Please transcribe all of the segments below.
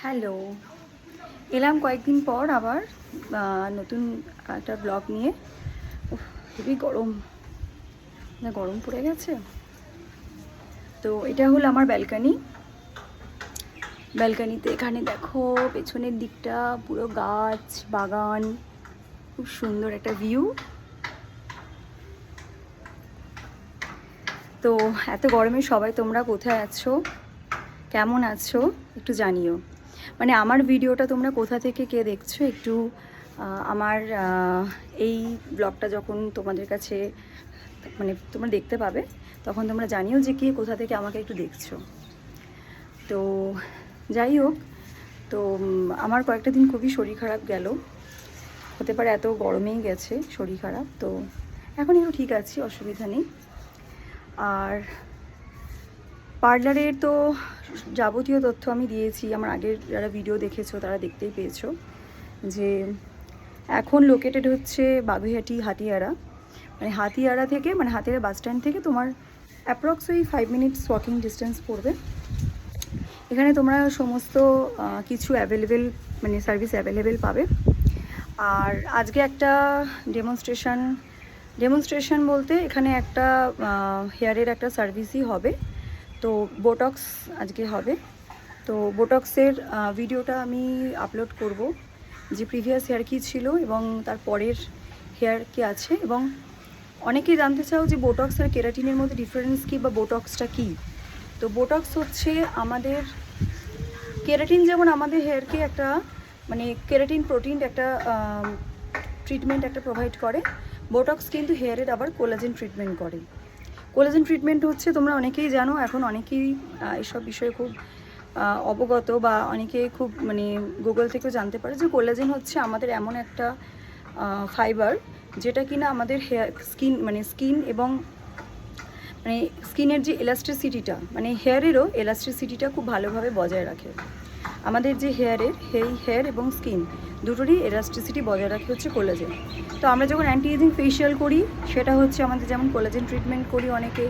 Hello, এলাম কয়েকদিন পর আবার নতুন একটা ব্লগ নিয়ে। খুবই গরম, গরম পড়ে গেছে। তো এটা হলো আমার ব্যালকানিতে এখানে দেখো পেছনের দিকটা পুরো গাছ বাগান, খুব সুন্দর একটা ভিউ। তো এত গরমে সবাই তোমরা কোথায় আছো, কেমন আছো একটু জানিও। মানে আমার ভিডিওটা তোমরা কোথা থেকে কে দেখছো একটু আমার এই ব্লগটা যখন তোমাদের কাছে মানে তোমরা দেখতে পাবে তখন তোমরা জানিও যে কে কোথা থেকে আমাকে একটু দেখছো। তো যাই হোক, তো আমার কয়েকটা দিন খুবই শরীর খারাপ গেল, হতে পারে এত গরমেই গেছে শরীর খারাপ। তো এখন একটু ঠিক আছি, অসুবিধা নেই। আর পার্লারের তো যাবতীয় তথ্য আমি দিয়েছি, আমার আগের যারা ভিডিও দেখেছো তারা দেখতেই পেয়েছো যে এখন লোকেটেড হচ্ছে বাগুইহাটি হাতিয়ারা। মানে হাতিয়ারা থেকে মানে হাতিয়ারা বাস স্ট্যান্ড থেকে তোমার অ্যাপ্রক্স ওই 5 মিনিটস ওয়াকিং ডিস্টেন্স পড়বে। এখানে তোমরা সমস্ত কিছু অ্যাভেলেবেল মানে সার্ভিস অ্যাভেলেবেল পাবে। আর আজকে একটা ডেমনস্ট্রেশন বলতে এখানে একটা হেয়ারের একটা সার্ভিসই হবে। তো বোটক্স আজকে হবে। তো বোটক্সের ভিডিওটা আমি আপলোড করব, যে প্রিভিয়াস হেয়ার কী ছিল এবং তার পরের হেয়ার কী আছে। এবং অনেকেই জানতে চাও যে বোটক্স আর কেরাটিনের মধ্যে ডিফারেন্স কী বা বোটক্সটা কী। তো বোটক্স হচ্ছে আমাদের কেরাটিন, যেমন আমাদের হেয়ারকে একটা মানে কেরাটিন প্রোটিন একটা ট্রিটমেন্ট একটা প্রোভাইড করে। বোটক্স কিন্তু হেয়ারের আবার কোলাজেন ট্রিটমেন্ট করে। কোলাজেন ট্রিটমেন্ট হচ্ছে তোমরা অনেকেই জানো, এখন অনেকেই এসব বিষয়ে খুব অবগত বা অনেকে খুব মানে গুগল থেকেও জানতে পারে যে কোলাজেন হচ্ছে আমাদের এমন একটা ফাইবার যেটা কিনা আমাদের স্কিন এবং মানে স্কিনের যে এলাস্টিসিটিটা মানে হেয়ারেরও এলাস্টিসিটিটা খুব ভালোভাবে বজায় রাখে। আমাদের যে হেয়ার এবং স্কিন দুটোরই এলাস্টিসিটি বজায় রাখে হচ্ছে কোলাজেন। তো আমরা যখন অ্যান্টি এজিং ফেশিয়াল করি সেটা হচ্ছে আমাদের যেমন কোলাজেন ট্রিটমেন্ট করি অনেকে,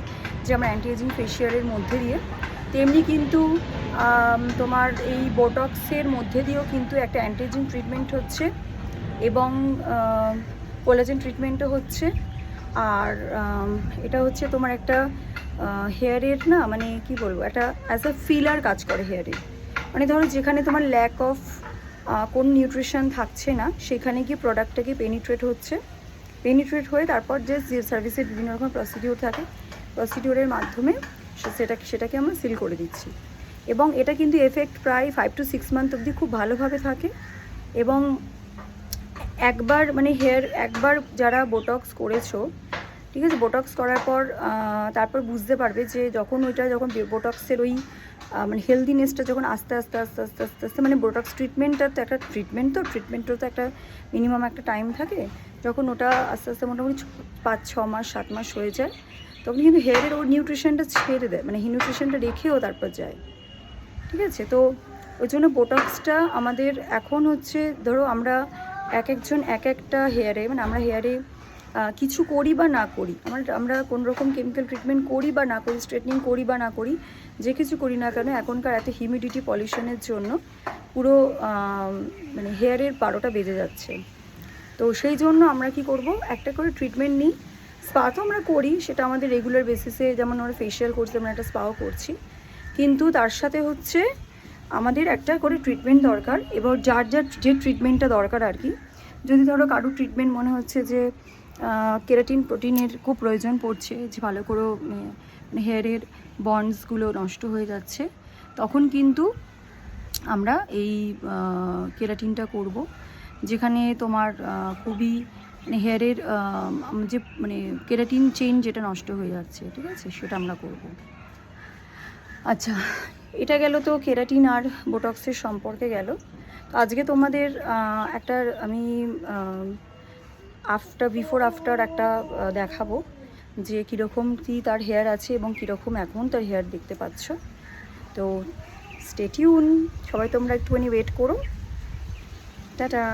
যে আমরা অ্যান্টি এজিং ফেশিয়ালের মধ্যে দিয়ে, তেমনি কিন্তু তোমার এই বোটক্সের মধ্যে দিয়েও কিন্তু একটা অ্যান্টি এজিং ট্রিটমেন্ট হচ্ছে এবং কোলাজেন ট্রিটমেন্টও হচ্ছে। আর এটা হচ্ছে তোমার একটা হেয়ারের না মানে কি বলবো, একটা অ্যাজ আ ফিলার কাজ করে হেয়ারে। মানে ধরো যেখানে তোমার ল্যাক অফ কোন নিউট্রিশন থাকছে না সেখানে গিয়ে প্রোডাক্টটাকে পেনিট্রেট হয়ে তারপর যে সার্ভিসের বিভিন্ন রকম প্রসিডিওর থাকে, প্রসিডিওরের মাধ্যমে সেটাকে আমরা সিল করে দিচ্ছি। এবং এটা কিন্তু এফেক্ট প্রায় 5 to 6 মান্থ অবধি খুব ভালোভাবে থাকে। এবং একবার যারা বোটক্স করেছো, ঠিক আছে, বোটক্স করার পর তারপর বুঝতে পারবে যে যখন বোটক্সের ওই মানে হেলদিনেসটা যখন আস্তে আস্তে মানে বোটক্স ট্রিটমেন্টটা তো একটা ট্রিটমেন্টও তো একটা মিনিমাম একটা টাইম থাকে। যখন ওটা আস্তে আস্তে মোটামুটি 5-6 মাস 7 মাস হয়ে যায় তখন কিন্তু হেয়ারের ওর নিউট্রিশনটা ছেড়ে দেয়, মানে নিউট্রিশনটা রেখেও তারপর যায়, ঠিক আছে। তো ওই জন্য বোটক্সটা আমাদের এখন হচ্ছে ধরো আমরা একজন একটা হেয়ারে মানে আমরা হেয়ারে কিছু করি বা না করি, আমরা কোনো রকম কেমিক্যাল ট্রিটমেন্ট করি বা না করি, স্ট্রেটনিং করি বা না করি, যে কিছু করি না কেন এখনকার এত হিউমিডিটি পলিউশনের জন্য পুরো মানে হেয়ারের 12টা বেজে যাচ্ছে। তো সেই জন্য আমরা কি করব, একটা করে ট্রিটমেন্ট নিই। স্পা তো আমরা করি, সেটা আমাদের রেগুলার বেসিসে, যেমন আমরা ফেশিয়াল করছি আমরা একটা স্পাও করছি, কিন্তু তার সাথে হচ্ছে আমাদের একটা করে ট্রিটমেন্ট দরকার। এবার যার যে ট্রিটমেন্টটা দরকার আর কি, যদি ধরো কারোর ট্রিটমেন্ট মনে হচ্ছে যে কেরাটিন প্রোটিনের খুব প্রয়োজন পড়ছে, যে ভালো করে হেয়ারের বন্ডসগুলো নষ্ট হয়ে যাচ্ছে, তখন কিন্তু আমরা এই কেরাটিনটা করব, যেখানে তোমার খুবই মানে হেয়ারের যে মানে কেরাটিন চেইন যেটা নষ্ট হয়ে যাচ্ছে, ঠিক আছে, সেটা আমরা করব। আচ্ছা, এটা গেল তো কেরাটিন আর বোটক্সের সম্পর্কে গেল। তো আজকে তোমাদের একটা আমি বিফোর আফটার একটা দেখাবো যে কীরকম কি তার হেয়ার আছে এবং কীরকম এখন তার হেয়ার দেখতে পাচ্ছ। তো স্টে টিউন, সবাই তোমরা একটুখানি ওয়েট করো। টাটা।